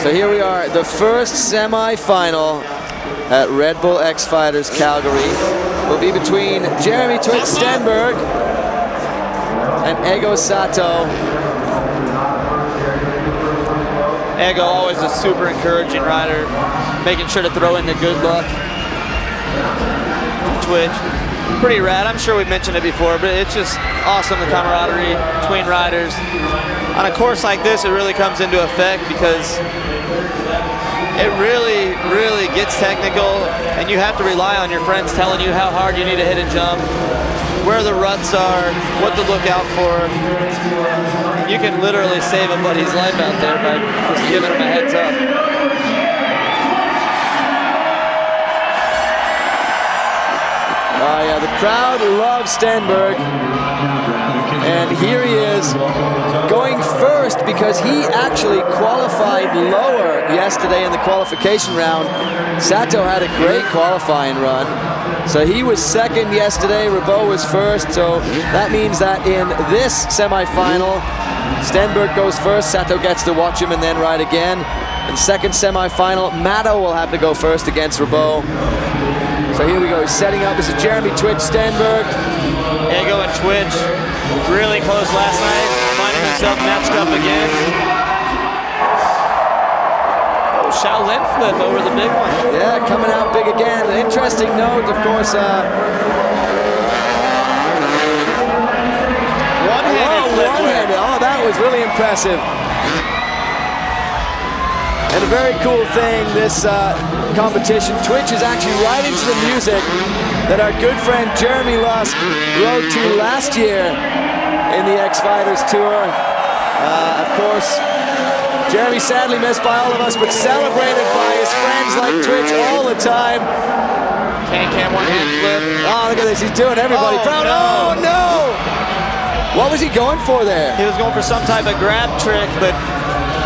So here we are, the first semi-final at Red Bull X Fighters Calgary will be between Jeremy Twitch Stenberg and Ego Sato. Ego, always a super encouraging rider, making sure to throw in the good luck. Twitch, pretty rad. I'm sure we've mentioned it before, but it's just awesome, the camaraderie between riders. On a course like this, it really comes into effect because it really, really gets technical, and you have to rely on your friends telling you how hard you need to hit and jump, where the ruts are, what to look out for. You can literally save a buddy's life out there by just giving him a heads up. Yeah, the crowd loves Stenberg. And here he is going first because he actually qualified lower yesterday in the qualification round. Sato had a great qualifying run. So he was second yesterday, Ribot was first. So that means that in this semifinal, Stenberg goes first, Sato gets to watch him and then ride again. In second semifinal, Matto will have to go first against Ribot. So here we go, he's setting up. This is Jeremy Twitch Stenberg. Ego and Twitch, really close last night, finding himself matched up again. Oh, Shaolin flip over the big one. Yeah, coming out big again. An interesting note, of course. One-handed flip. One-handed. Oh, that was really impressive. And a very cool thing, this competition, Twitch is actually right into the music that our good friend Jeremy Lusk wrote to last year in the X Fighters Tour. Of course, Jeremy sadly missed by all of us, but celebrated by his friends like Twitch all the time. Can one-hand flip. Oh, look at this, he's doing everybody proud. No. Oh, no! What was he going for there? He was going for some type of grab trick, but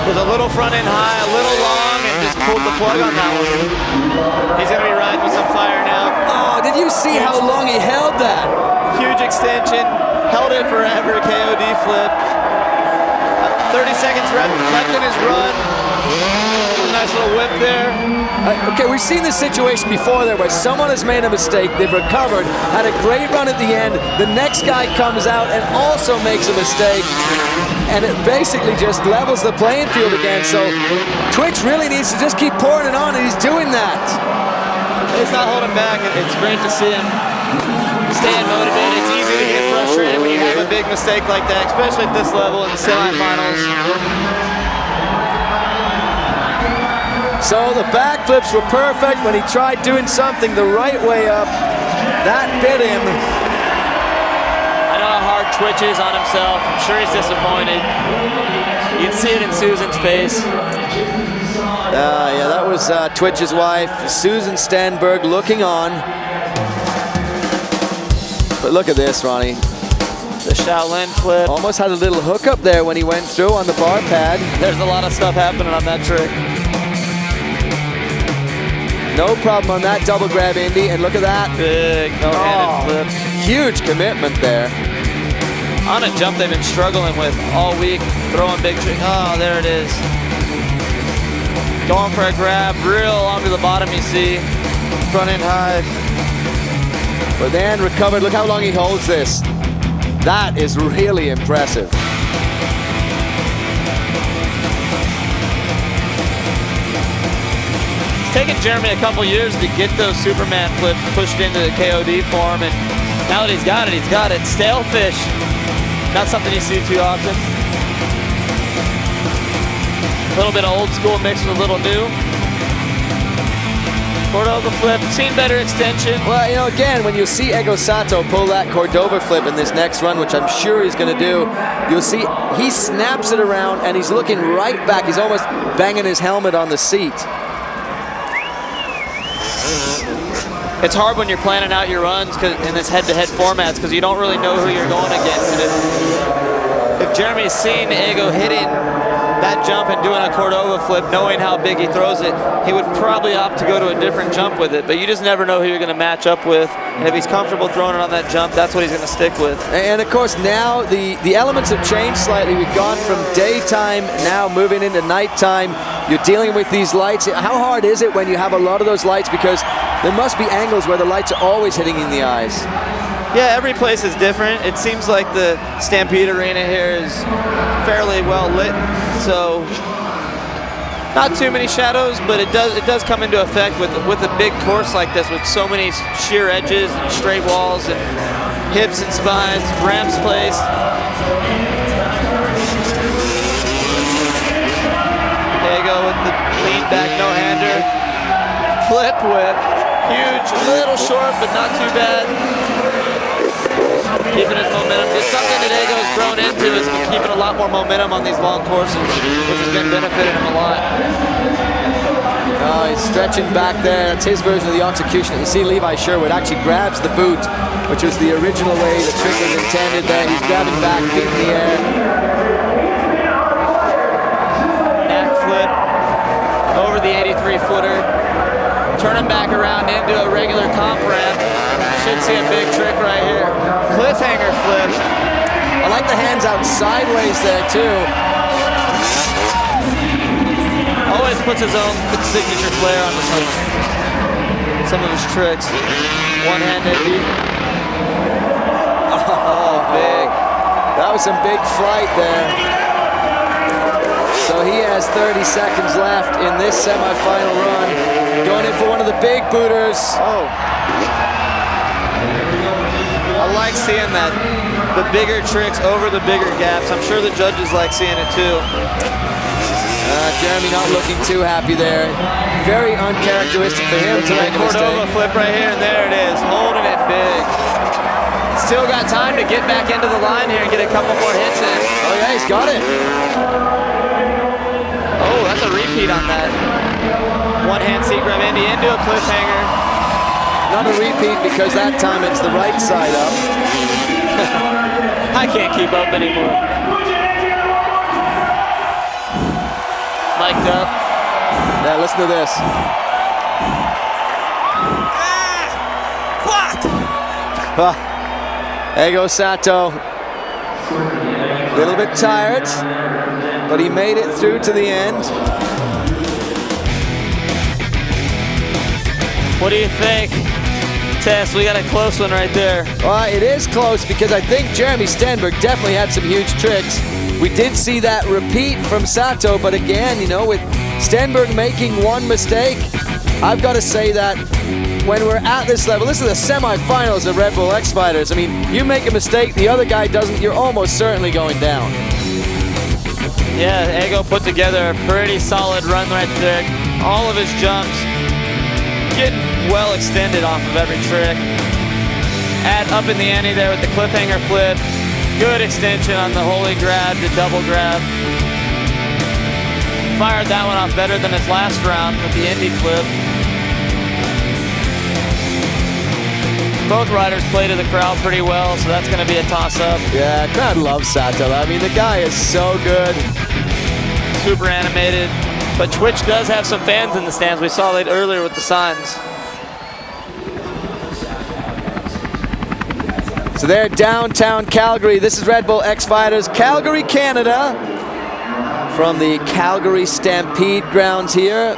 was a little front end high, a little long, and just pulled the plug on that one. He's going to be riding with some fire now. Oh, did you see how long he held that? Huge extension, held it forever, KOD flip. 30 seconds left in his run. Nice little whip there. Okay, we've seen this situation before there where someone has made a mistake, they've recovered, had a great run at the end, the next guy comes out and also makes a mistake, and it basically just levels the playing field again. So Twitch really needs to just keep pouring it on, and he's doing that. He's not holding back. It's great to see him staying motivated. It's easy to get frustrated when you have a big mistake like that, especially at this level in the semifinals. So the backflips were perfect when he tried doing something the right way up. That bit him. I know how hard Twitch is on himself. I'm sure he's disappointed. You can see it in Susan's face. Yeah, that was Twitch's wife, Susan Stenberg, looking on. But look at this, Ronnie. The Shaolin flip. Almost had a little hook up there when he went through on the bar pad. There's a lot of stuff happening on that trick. No problem on that double grab Indy, and look at that. Big no-handed flip. Huge commitment there. On a jump they've been struggling with all week, throwing big trick. Oh, there it is. Going for a grab, real onto the bottom you see. Front end high. But then recovered, look how long he holds this. That is really impressive. It's taken Jeremy a couple years to get those Superman flips pushed into the KOD form, and now that he's got it, he's got it. Stale fish, not something you see too often. A little bit of old school mixed with a little new. Cordova flip, seen better extension. Well, you know, again, when you see Ego Sato pull that Cordova flip in this next run, which I'm sure he's going to do, you'll see he snaps it around and he's looking right back. He's almost banging his helmet on the seat. It's hard when you're planning out your runs in this head-to-head formats because you don't really know who you're going against. And if if Jeremy's seen Ego hitting that jump and doing a Cordova flip, knowing how big he throws it, he would probably opt to go to a different jump with it. But you just never know who you're going to match up with. And if he's comfortable throwing it on that jump, that's what he's going to stick with. And of course now the elements have changed slightly. We've gone from daytime now moving into nighttime. You're dealing with these lights. How hard is it when you have a lot of those lights? Because there must be angles where the lights are always hitting in the eyes. Yeah, every place is different. It seems like the Stampede Arena here is fairly well lit, so not too many shadows, but it does come into effect with a big course like this with so many sheer edges and straight walls and hips and spines, ramps placed. There you go with the lean back no-hander. Flip whip, huge, a little short, but not too bad. Keeping his momentum. It's something that Ego's grown into, is keeping a lot more momentum on these long courses, which has been benefiting him a lot. Oh, he's stretching back there. That's his version of the execution. You see Levi Sherwood actually grabs the boot, which was the original way the trick was intended there. He's grabbing back, feet in the air. Back flip over the 83-footer. Turning back around into a regular comp ramp. Should see a big trick right here. Cliffhanger flip. I like the hands out sideways there too. Always puts his own signature flair on some of his tricks. One-handed. Oh, big. That was some big flight there. So he has 30 seconds left in this semifinal run. Going in for one of the big booters. Oh. I like seeing that. The bigger tricks over the bigger gaps. I'm sure the judges like seeing it too. Jeremy not looking too happy there. Very uncharacteristic for him to make a Cordova mistake. flip right here, and there it is. Holding it big. Still got time to get back into the line here and get a couple more hits in. Oh yeah, he's got it. Oh, that's a repeat on that. One-hand seat grab into a cliffhanger. Not a repeat because that time it's the right side up. I can't keep up anymore. Mic'd up. Yeah, listen to this. What? Ego Sato. A little bit tired, but he made it through to the end. What do you think? Tess, we got a close one right there. It is close because I think Jeremy Stenberg definitely had some huge tricks. We did see that repeat from Sato, but again, you know, with Stenberg making one mistake, I've got to say that when we're at this level, this is the semifinals of Red Bull X Fighters. I mean, you make a mistake, the other guy doesn't, you're almost certainly going down. Yeah, Ego put together a pretty solid run right there. All of his jumps getting well extended off of every trick. Add up in the ante there with the cliffhanger flip. Good extension on the holy grab to double grab. Fired that one off better than his last round with the Indy flip. Both riders play to the crowd pretty well, so that's going to be a toss-up. Yeah, crowd loves Sato. I mean, the guy is so good. Super animated. But Twitch does have some fans in the stands. We saw that earlier with the signs. So they're downtown Calgary. This is Red Bull X Fighters, Calgary, Canada. From the Calgary Stampede grounds here.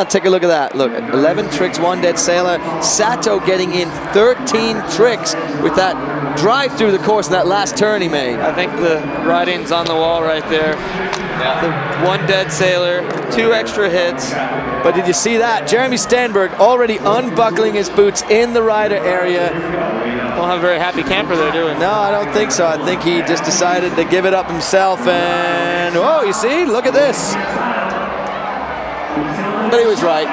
Take a look at that. Look, 11 tricks, one dead sailor. Sato getting in 13 tricks with that drive through the course in that last turn he made. I think the writing's on the wall right there. Yeah. The one dead sailor, 2 extra hits. But did you see that? Jeremy Stenberg already unbuckling his boots in the rider area. Don't have a very happy camper there, do we? No, I don't think so. I think he just decided to give it up himself and, oh, you see? Look at this. But he was right.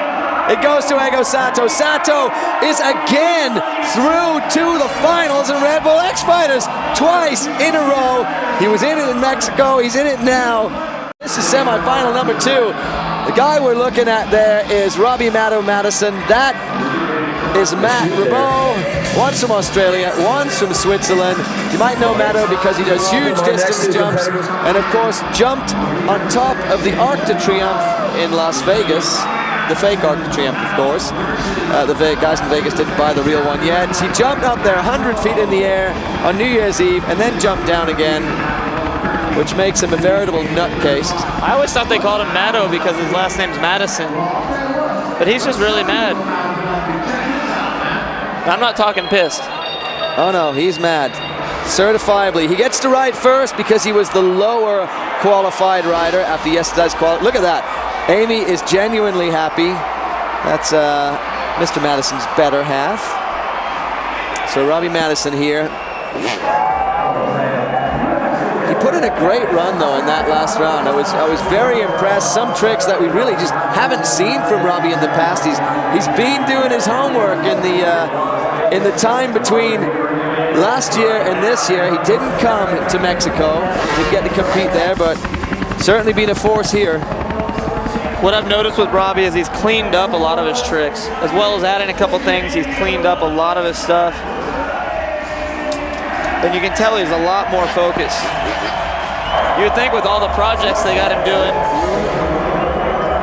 It goes to Ego Sato. Sato is again through to the finals in Red Bull X Fighters twice in a row. He was in it in Mexico. He's in it now. This is semifinal number 2. The guy we're looking at there is Robbie Madison. That is Matt Ribot, once from Australia, once from Switzerland. You might know Matto because he does huge distance jumps and of course jumped on top of the Arc de Triomphe in Las Vegas. The fake Arc de Triomphe, of course. The guys in Vegas didn't buy the real one yet. He jumped up there 100 feet in the air on New Year's Eve and then jumped down again, which makes him a veritable nutcase. I always thought they called him Matto because his last name's Madison, but he's just really mad. I'm not talking pissed. Oh no, he's mad. Certifiably. He gets to ride first because he was the lower qualified rider after yesterday's qualify. Look at that. Amy is genuinely happy. That's Mr. Madison's better half. So Robbie Madison here. He put in a great run though in that last round. I was very impressed. Some tricks that we really just haven't seen from Robbie in the past. He's been doing his homework in the time between last year and this year. He didn't come to Mexico, didn't get to compete there, but certainly been a force here. What I've noticed with Robbie is he's cleaned up a lot of his tricks. As well as adding a couple things, he's cleaned up a lot of his stuff. And you can tell he's a lot more focused. You would think with all the projects they got him doing,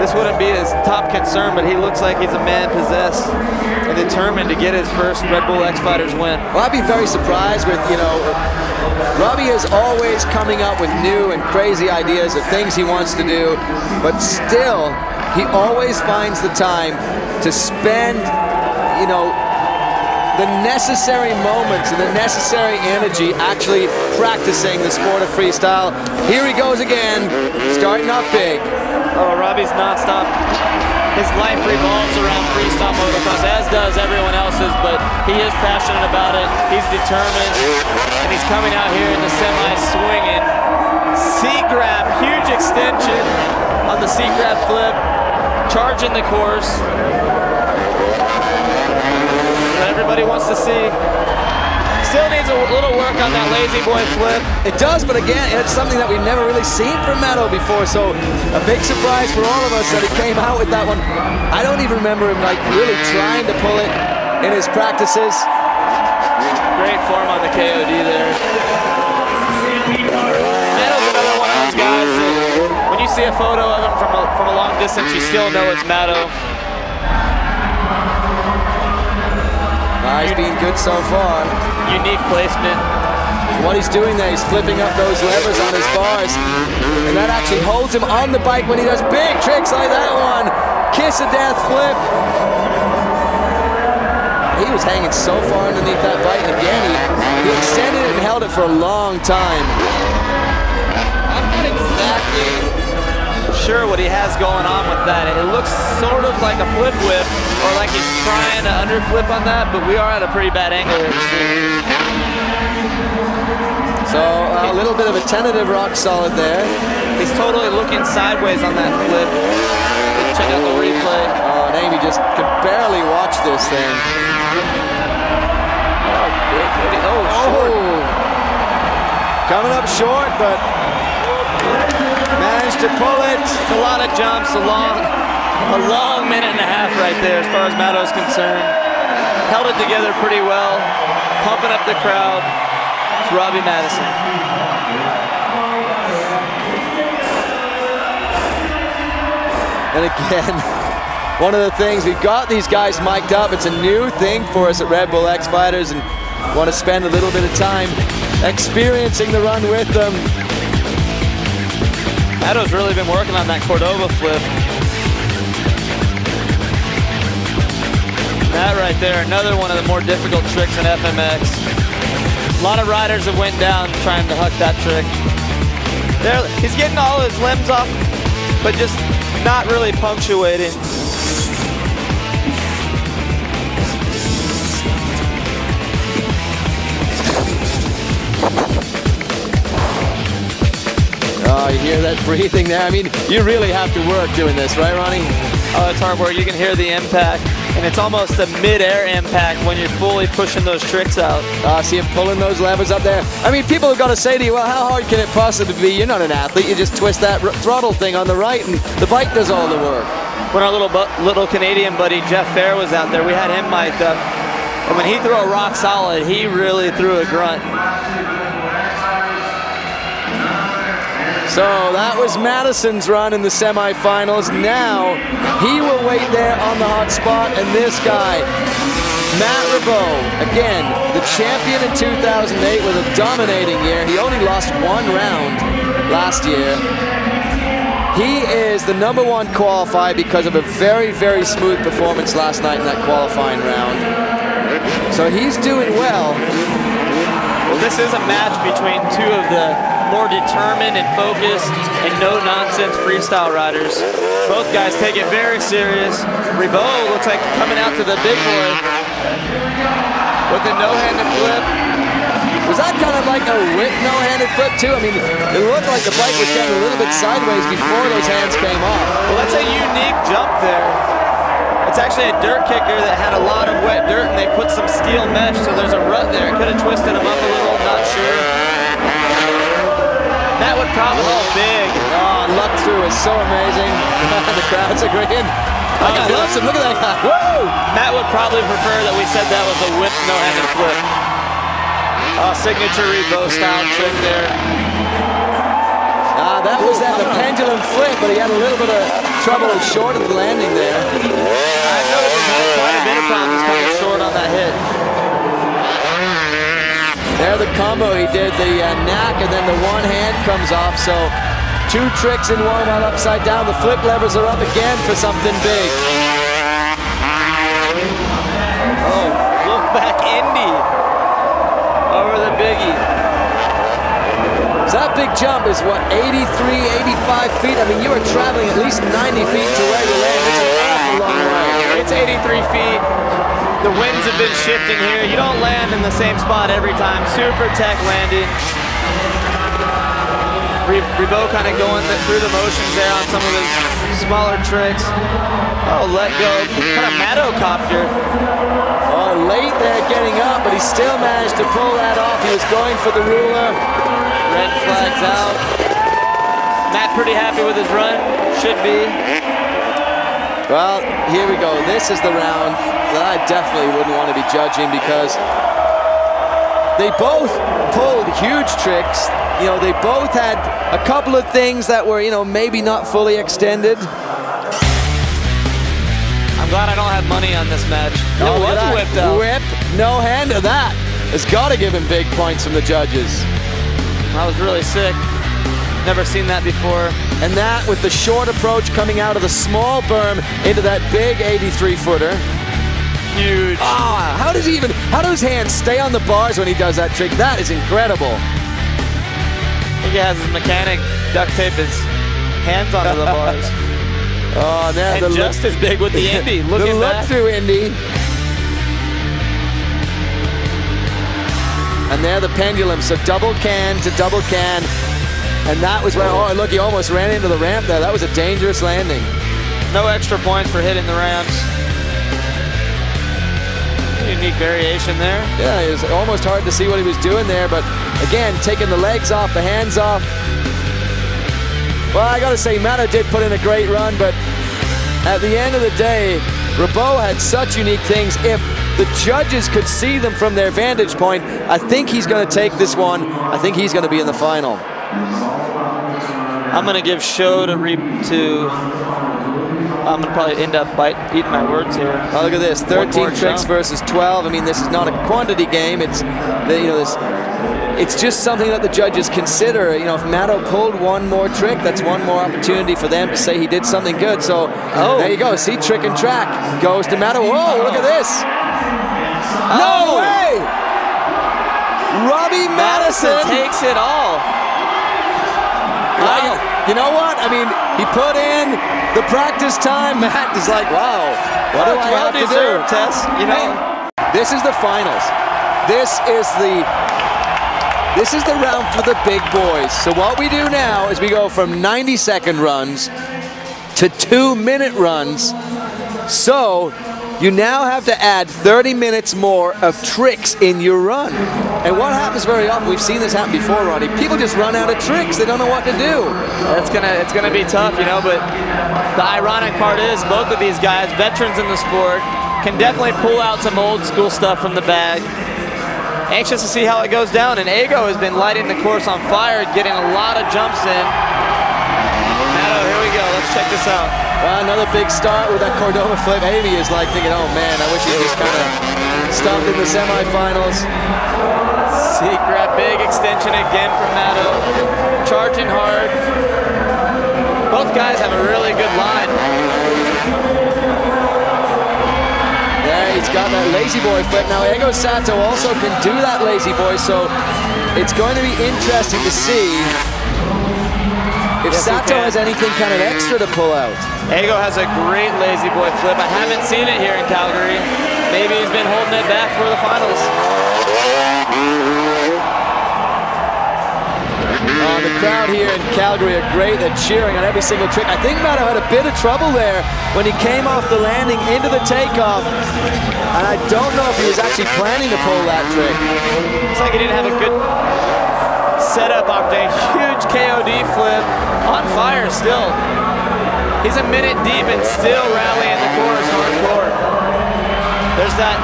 this wouldn't be his top concern, but he looks like he's a man possessed and determined to get his first Red Bull X Fighters win. Well, I'd be very surprised with, Robbie is always coming up with new and crazy ideas of things he wants to do, but still, he always finds the time to spend, the necessary moments and the necessary energy actually practicing the sport of freestyle. Here he goes again, starting off big. Oh, Robbie's nonstop. His life revolves around freestyle motocross, as does everyone else's, but he is passionate about it. He's determined, and he's coming out here in the semi swinging. Seat grab, huge extension on the seat grab flip, charging the course. That everybody wants to see. Still needs a little work on that lazy boy flip. It does, but again, it's something that we've never really seen from Matto before, so a big surprise for all of us that he came out with that one. I don't even remember him really trying to pull it in his practices. Great form on the KOD there. Matto's another one of those guys that when you see a photo of him from a long distance, you still know it's Matto. He's been good so far. Unique placement. What he's doing there, he's flipping up those levers on his bars, and that actually holds him on the bike when he does big tricks like that one. Kiss of death flip. He was hanging so far underneath that bike, and again, he extended it and held it for a long time. I'm not exactly sure what he has going on with that. It looks sort of like a flip whip, or like he's trying to underflip on that, but we are at a pretty bad angle here. So a little bit of a tentative rock solid there. He's totally looking sideways on that flip. Check out the replay. Oh, and Amy just could barely watch this thing. Oh, coming up short, but managed to pull it. It's a lot of jumps, a long minute and a half right there as far as Matto's concerned. Held it together pretty well, pumping up the crowd. It's Robbie Madison. And again, one of the things, we've got these guys mic'd up. It's a new thing for us at Red Bull X Fighters, and want to spend a little bit of time experiencing the run with them. Matto's really been working on that Cordova flip. That right there, another one of the more difficult tricks in FMX. A lot of riders have went down trying to huck that trick. He's getting all his limbs off, but just not really punctuating. Oh, you hear that breathing there? I mean, you really have to work doing this, right, Ronnie? Oh, it's hard work. You can hear the impact, and it's almost a mid-air impact when you're fully pushing those tricks out. See him pulling those levers up there. I mean, people have got to say to you, well, how hard can it possibly be? You're not an athlete. You just twist that throttle thing on the right, and the bike does all the work. when our little Canadian buddy Jeff Fair was out there, we had him mic'd up. And when he threw a rock solid, he really threw a grunt. So that was Madison's run in the semifinals. Now he will wait there on the hot spot, and this guy, Matt Ribot, again, the champion in 2008 with a dominating year. He only lost one round last year. He is the #1 qualifier because of a very, very smooth performance last night in that qualifying round. So he's doing well. Well, this is a match between two of the more determined and focused and no-nonsense freestyle riders. Both guys take it very serious. Ribot looks like coming out to the big boy with a no-handed flip. Was that kind of like a whip no-handed flip too? I mean, it looked like the bike was getting a little bit sideways before those hands came off. Well, that's a unique jump there. It's actually a dirt kicker that had a lot of wet dirt, and they put some steel mesh, so there's a rut there. It could have twisted him up a little, not sure. That would probably big. Oh, luck through is so amazing. The crowd's agreeing. That guy loves him. Look at that guy. Woo! Matt would probably prefer that we said that was a whip no-handed flip. Signature Ribot style trick there. That was the pendulum flip, but he had a little bit of trouble short of the landing there. I noticed he had quite a bit of problems coming short on that hit. There the combo, he did the knack, and then the one hand comes off, so two tricks in one while upside down. The flip levers are up again for something big. Oh, look back Indy over the biggie. So that big jump is what, 83, 85 feet? I mean, you are traveling at least 90 feet to where you land. It's an awful long way. It's 83 feet. The winds have been shifting here. You don't land in the same spot every time. Super tech landing. Ribot kind of going through the motions there on some of his smaller tricks. Oh, let go. Kind of Matocopter. Oh, late there getting up, but he still managed to pull that off. He was going for the ruler. Red flags out. Matt pretty happy with his run. Should be. Well, here we go. This is the round that I definitely wouldn't want to be judging because they both pulled huge tricks. You know, they both had a couple of things that were, you know, maybe not fully extended. I'm glad I don't have money on this match. Oh, it was whipped out. Whip, no hand of that. Has got to give him big points from the judges. I was really sick. Never seen that before. And that with the short approach coming out of the small berm into that big 83-footer. Huge. How does his hands stay on the bars when he does that trick? That is incredible. I think he has his mechanic duct tape his hands onto the bars. Oh, now and just as big with the Indy. Look the at look that. through Indy. And there the pendulum, so double can to double can. And that was where, oh look, he almost ran into the ramp there. That was a dangerous landing. No extra points for hitting the ramps. Unique variation there. Yeah, it was almost hard to see what he was doing there, but again, taking the legs off, the hands off. Well, I gotta say, Mato did put in a great run, but at the end of the day, Ribot had such unique things. If the judges could see them from their vantage point, I think he's gonna take this one. I think he's gonna be in the final. I'm gonna give show to I'm gonna probably end up eating my words here. Oh, look at this, 13 tricks versus 12. I mean, this is not a quantity game. It's, you know, it's just something that the judges consider. You know, if Mato pulled one more trick, that's one more opportunity for them to say he did something good. So there you go. See, trick and track goes to Mato. Whoa, look at this. No way! Robbie Madison takes it all. Wow. You know what? I mean, he put in the practice time. Matt is like, wow, what do I have to do? Tess, you know. This is the finals. This is the round for the big boys. So what we do now is we go from 90-second runs to 2-minute runs. So you now have to add 30 minutes more of tricks in your run. And what happens very often, we've seen this happen before, Ronnie, people just run out of tricks. They don't know what to do. It's gonna be tough, you know, but the ironic part is both of these guys, veterans in the sport, can definitely pull out some old school stuff from the bag. Anxious to see how it goes down, and Ego has been lighting the course on fire, getting a lot of jumps in. Matto, here we go, let's check this out. Well, another big start with that Cordova flip. Amy is like thinking, oh man, I wish he just kind of stopped in the semifinals. Seat grab, big extension again from Matto, charging hard. Both guys have a really good line. Yeah, he's got that lazy boy flip. Now, Ego Sato also can do that lazy boy, so it's going to be interesting to see if Sato has anything kind of extra to pull out. Ego has a great lazy boy flip. I haven't seen it here in Calgary. Maybe he's been holding it back for the finals. The crowd here in Calgary are great. They're cheering on every single trick. I think Matto had a bit of trouble there when he came off the landing into the takeoff. And I don't know if he was actually planning to pull that trick. Looks like he didn't have a good setup opportunity. Huge KOD flip on fire still. He's a minute deep and still rallying the course hardcore. There's that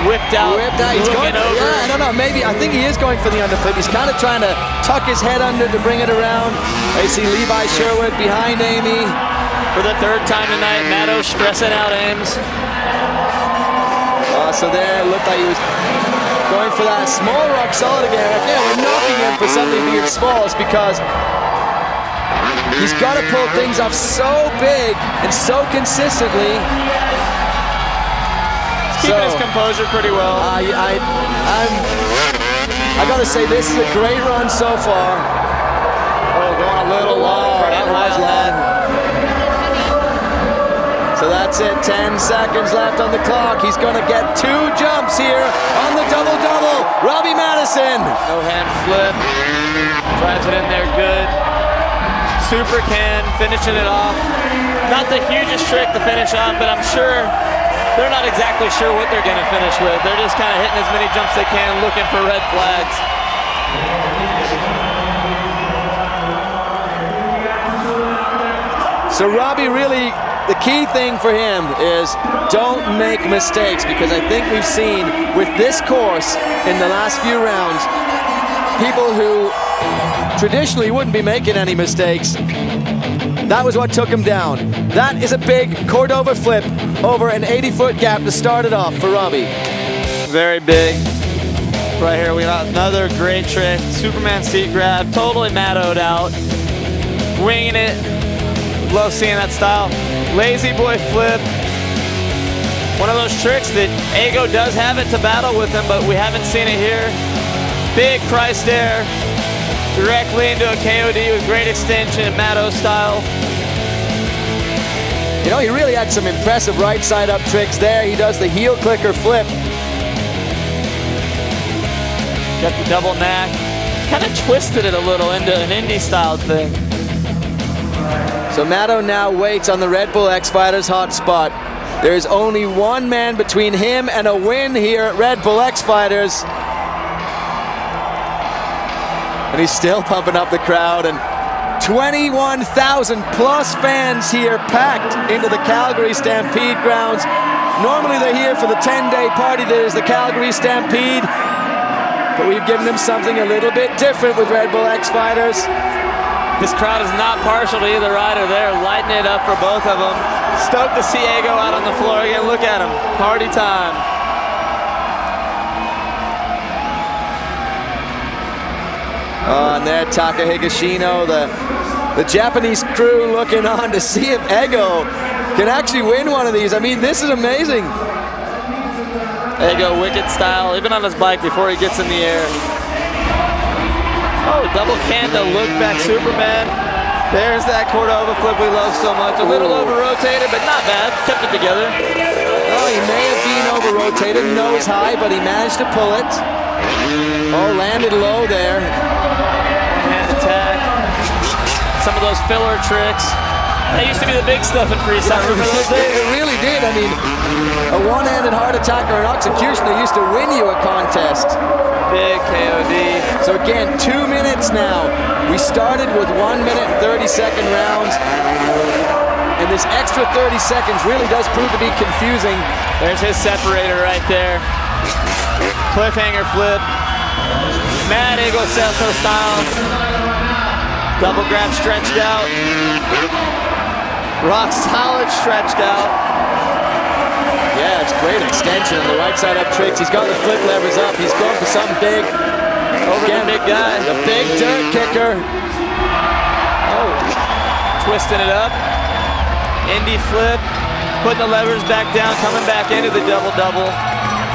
whipped out. He's going for, over. Yeah, I don't know. Maybe, I think he is going for the underflip. He's kind of trying to tuck his head under to bring it around. I see Levi Sherwood behind Amy. For the third time tonight, Matto stressing out Ames. So there, it looked like he was going for that small rock solid again. Again, we're knocking him for something being small. It's because he's got to pull things off so big and so consistently. Keeping his composure pretty well. I got to say, this is a great run so far. Oh, going a little long. That was long. So that's it, 10 seconds left on the clock. He's going to get 2 jumps here on the double-double. Robbie Madison. No hand flip. Drives it in there good. Super can, finishing it off. Not the hugest trick to finish on, but I'm sure they're not exactly sure what they're going to finish with. They're just kind of hitting as many jumps they can, looking for red flags. So Robbie really, the key thing for him is don't make mistakes, because I think we've seen with this course in the last few rounds, people who traditionally wouldn't be making any mistakes, that was what took him down. That is a big Cordova flip over an 80-foot gap to start it off for Robbie. Very big. Right here, we got another great trick. Superman seat grab, totally Matto'd out. Winging it. Love seeing that style. Lazy boy flip. One of those tricks that Ego does have it to battle with him, but we haven't seen it here. Big Christ air. Directly into a KOD with great extension, Matto style. You know, he really had some impressive right side up tricks there. He does the heel clicker flip. Got the double knack. Kind of twisted it a little into an indie style thing. So Matto now waits on the Red Bull X Fighters hot spot. There is only one man between him and a win here at Red Bull X Fighters. And he's still pumping up the crowd, and 21,000 plus fans here packed into the Calgary Stampede grounds. Normally they're here for the 10-day party that is the Calgary Stampede, but we've given them something a little bit different with Red Bull X Fighters. This crowd is not partial to either rider. They're lighting it up for both of them. Stoked to see Ego out on the floor again. Look at him, party time. And there, Taka Higashino, the Japanese crew looking on to see if Ego can actually win one of these. I mean, this is amazing. Ego, wicked style, even on his bike before he gets in the air. Oh, double Kanda, look back Superman. There's that Cordova flip we love so much. A little over-rotated, but not bad. Kept it together. Oh, he may have been over-rotated, nose high, but he managed to pull it. Oh, landed low there. Hand attack. Some of those filler tricks. That used to be the big stuff in freestyle. Remember those days? It really did. I mean, a one-handed heart attack or an executioner used to win you a contest. Big KOD. So again, 2 minutes now. We started with 1 minute and 30-second rounds. And this extra 30 seconds really does prove to be confusing. There's his separator right there. Cliffhanger flip. Mad Ego Sato style. Double grab stretched out. Rock solid stretched out. Yeah, it's great extension on the right side up tricks. He's got the flip levers up. He's going for something big. Over again, the big guy. The big dirt kicker. Oh, twisting it up. Indy flip, putting the levers back down, coming back into the double-double.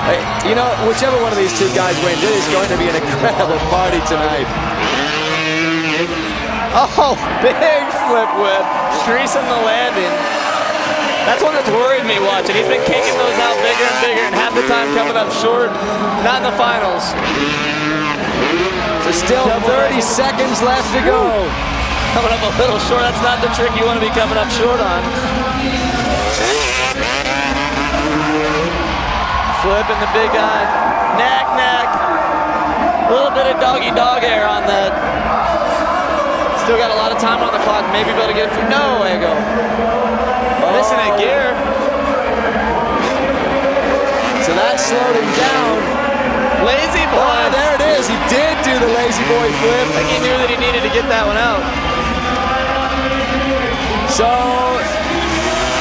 Hey, you know, whichever one of these two guys wins, it is going to be an incredible party tonight. Oh, big flip whip, greasing the landing. That's one that's worried me watching. He's been kicking those out bigger and bigger, and half the time coming up short, not in the finals. So still 30 seconds left to go. Coming up a little short. That's not the trick you want to be coming up short on. Flipping the big guy. Knack, knack. A little bit of doggy dog air on that. Still got a lot of time on the clock. Maybe be able to get it through. No, Ego. Missing a gear. So that slowed him down. Lazy boy. Oh, there it is. He did do the lazy boy flip. I think he knew that he needed to get that one out. So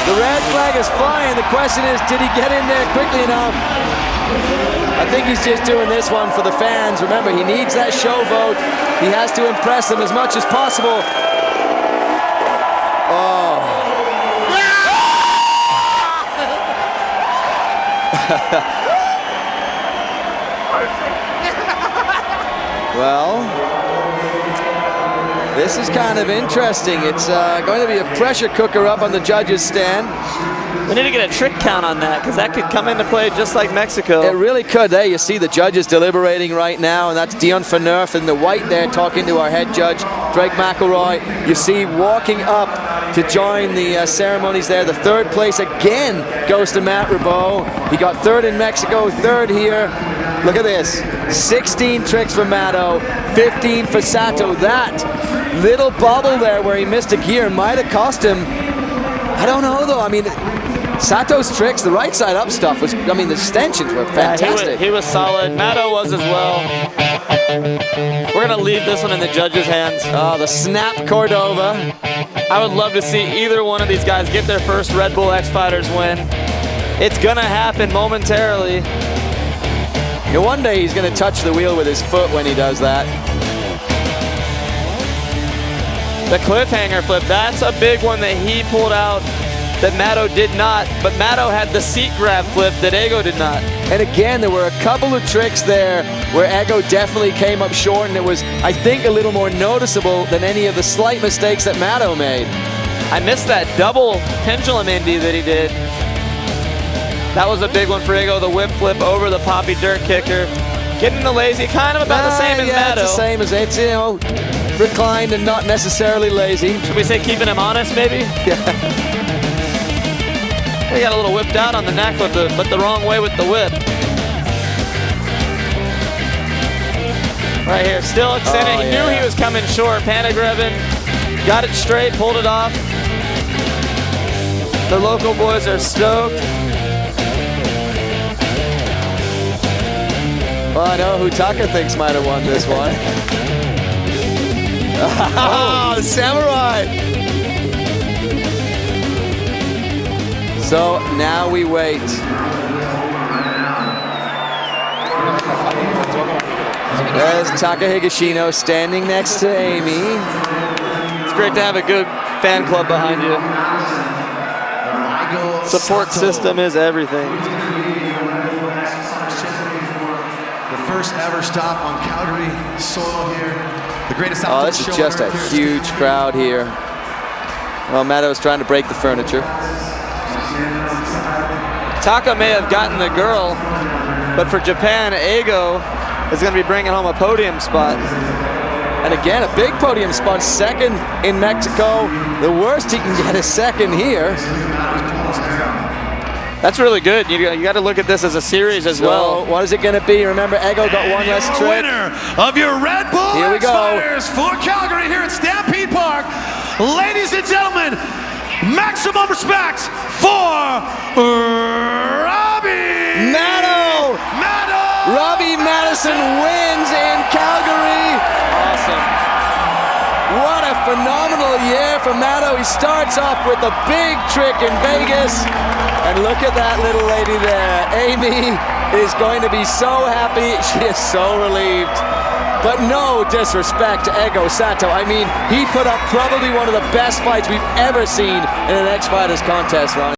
the red flag is flying. The question is, did he get in there quickly enough? I think he's just doing this one for the fans. Remember, he needs that show vote. He has to impress them as much as possible. Oh. Well, this is kind of interesting. It's going to be a pressure cooker up on the judges' stand. We need to get a trick count on that, because that could come into play just like Mexico. It really could. There you see the judges deliberating right now, and that's Dion Phaneuf in the white there talking to our head judge, Greg McElroy. You see walking up to join the ceremonies there. The third place again goes to Matt Ribot. He got third in Mexico, third here. Look at this. 16 tricks for Matto, 15 for Sato. That little bubble there where he missed a gear might have cost him. I don't know though. I mean, Sato's tricks, the right side up stuff was, I mean, the extensions were fantastic. Yeah, he was solid. Matto was as well. We're gonna leave this one in the judges' hands. Oh, the snap Cordova. I would love to see either one of these guys get their first Red Bull X Fighters win. It's gonna happen momentarily. You know, one day he's gonna touch the wheel with his foot when he does that. The cliffhanger flip, that's a big one that he pulled out that Matto did not, but Matto had the seat grab flip that Ego did not. And again, there were a couple of tricks there where Ego definitely came up short, and it was, I think, a little more noticeable than any of the slight mistakes that Matto made. I missed that double pendulum Indy that he did. That was a big one for Ego, the whip flip over the poppy dirt kicker. Getting the lazy, kind of about the same as Matto. It's the same as, it's, you know, reclined and not necessarily lazy. Should we say keeping him honest, maybe? Yeah. He got a little whipped out on the neck, but the wrong way with the whip. Right here, still extending. He knew he was coming short. Panagrevin got it straight, pulled it off. The local boys are stoked. Well, I know who Taka thinks might have won this one. Oh, the Samurai! So now we wait. There's Taka Higashino standing next to Amy. It's great to have a good fan club behind you. Support system is everything. The first ever stop on Calgary soil here. The greatest outdoor this is just a huge crowd here. Well, Matto's trying to break the furniture. Taka may have gotten the girl, but for Japan, Ego is going to be bringing home a podium spot. And again, a big podium spot, second in Mexico. The worst he can get is second here. That's really good. You got to look at this as a series as well. What is it going to be? Remember, Ego got one less trick. Winner of your Red Bull Here we go. X-Fighters for Calgary here at Stampede Park. Ladies and gentlemen, maximum respect for Robbie Matto! Robbie Madison wins in Calgary. Awesome. What a phenomenal year for Matto. He starts off with a big trick in Vegas. And look at that little lady there. Amy is going to be so happy. She is so relieved. But no disrespect to Ego Sato. I mean, he put up probably one of the best fights we've ever seen in an X-Fighters contest, Ronnie.